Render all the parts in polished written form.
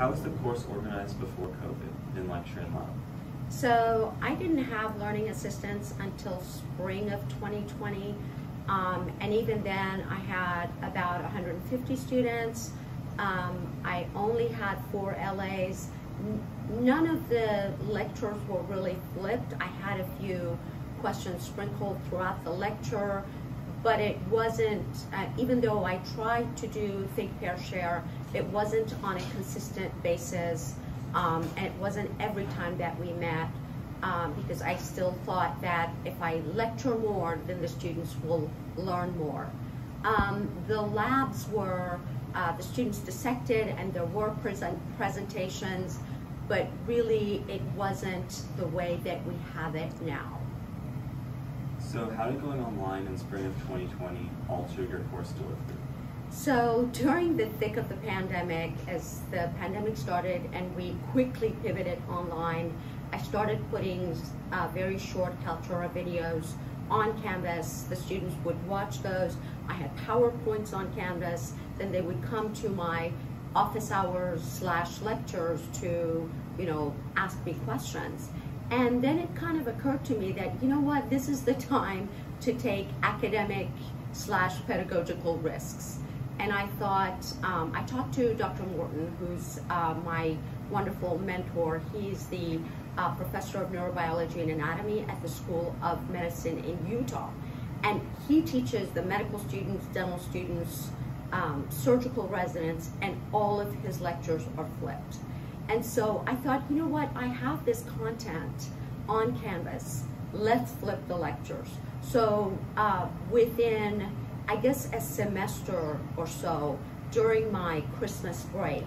how was the course organized before COVID in lecture and lab? So I didn't have learning assistants until spring of 2020. And even then I had about 150 students. I only had 4 LAs. None of the lectures were really flipped. I had a few questions sprinkled throughout the lecture, but it wasn't, even though I tried to do Think, Pair, Share, it wasn't on a consistent basis. And it wasn't every time that we met, because I still thought that if I lecture more, then the students will learn more. The labs were, the students dissected and there were presentations, but really it wasn't the way that we have it now. So how did going online in spring of 2020 alter your course delivery? So during the thick of the pandemic, as the pandemic started and we quickly pivoted online, I started putting very short Kaltura videos on Canvas. The students would watch those. I had PowerPoints on Canvas. Then they would come to my office hours / lectures to, ask me questions. And then it kind of occurred to me that, you know what, this is the time to take academic / pedagogical risks. And I thought, I talked to Dr. Morton, who's my wonderful mentor. He's the professor of neurobiology and anatomy at the School of Medicine in Utah. And he teaches the medical students, dental students, surgical residents, and all of his lectures are flipped. And so I thought, you know what, I have this content on Canvas. Let's flip the lectures. So within, I guess, a semester or so, during my Christmas break,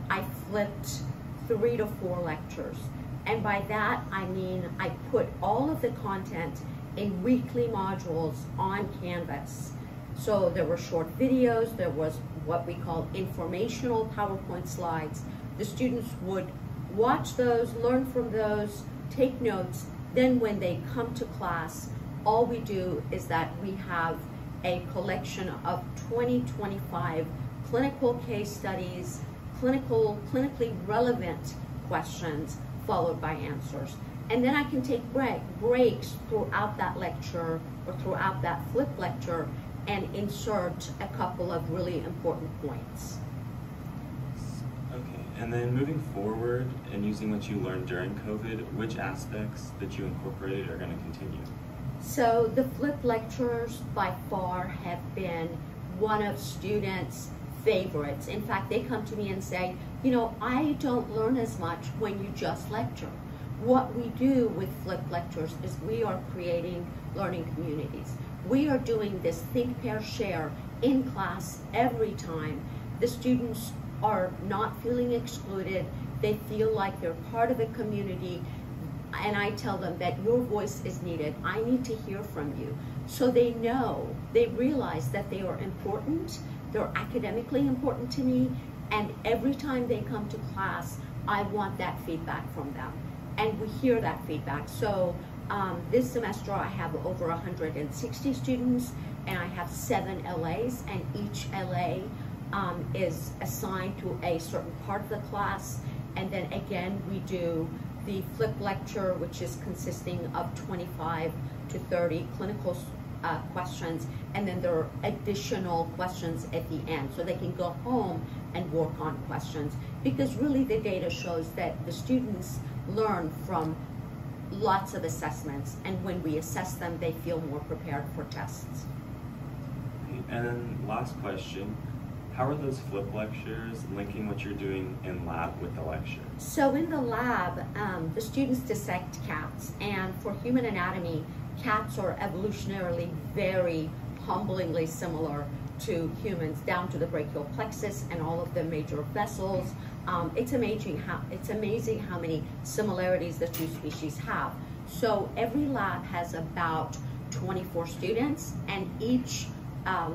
I flipped 3 to 4 lectures. And by that, I mean, I put all of the content in weekly modules on Canvas. So there were short videos, there was what we call informational PowerPoint slides. The students would watch those, learn from those, take notes. Then when they come to class, all we do is that we have a collection of 25 clinical case studies, clinically relevant questions, followed by answers. And then I can take breaks throughout that lecture or throughout that flip lecture and insert a couple of really important points. Okay, and then moving forward and using what you learned during COVID, which aspects that you incorporated are going to continue? So the flip lectures by far have been one of students' favorites. In fact, they come to me and say, I don't learn as much when you just lecture. What we do with flip lectures is we are creating learning communities. We are doing this Think, Pair, Share in class every time. The students are not feeling excluded. They feel like they're part of a community. And I tell them that your voice is needed. I need to hear from you. So they know, they realize that they are important. They're academically important to me. And every time they come to class, I want that feedback from them. And we hear that feedback. So this semester I have over 160 students and I have 7 LAs, and each LA is assigned to a certain part of the class. And then again, we do the flip lecture, which is consisting of 25 to 30 clinical questions, and then there are additional questions at the end, so they can go home and work on questions, because really the data shows that the students learn from lots of assessments, and when we assess them, they feel more prepared for tests. And then last question, how are those flip lectures linking what you're doing in lab with the lecture? So in the lab, the students dissect cats, and for human anatomy, cats are evolutionarily very humblingly similar to humans, down to the brachial plexus and all of the major vessels. It's amazing how many similarities the two species have. So every lab has about 24 students, and each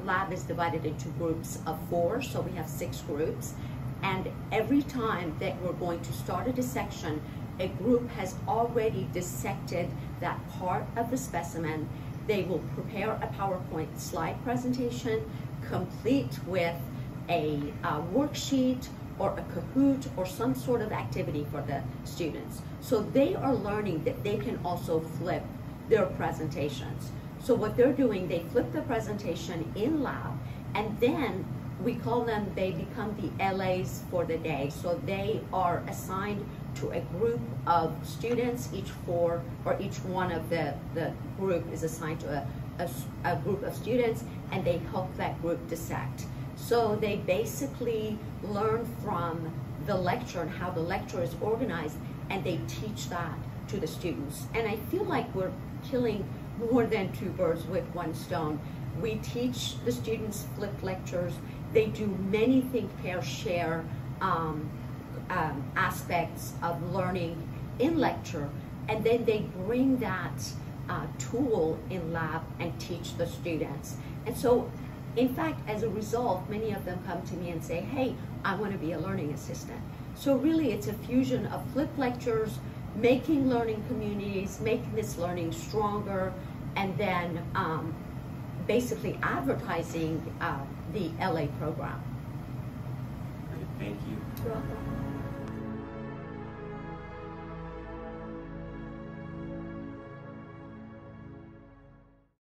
lab is divided into groups of 4, so we have 6 groups. And every time that we're going to start a dissection, a group has already dissected that part of the specimen. They will prepare a PowerPoint slide presentation, complete with a worksheet or a Kahoot or some sort of activity for the students. So they are learning that they can also flip their presentations. So what they're doing, they flip the presentation in lab, and then we call them, they become the LAs for the day. So they are assigned to a group of students, each one of the group is assigned to a group of students, and they help that group dissect. So they basically learn from the lecture and how the lecture is organized, and they teach that to the students. And I feel like we're killing more than two birds with one stone. We teach the students flipped lectures. They do many think, pair, share aspects of learning in lecture, and then they bring that tool in lab and teach the students. And so, in fact, as a result, many of them come to me and say, hey, I want to be a learning assistant. So really, it's a fusion of flipped lectures, making learning communities, making this learning stronger, and then basically advertising the LA program. Great, thank you. You're welcome.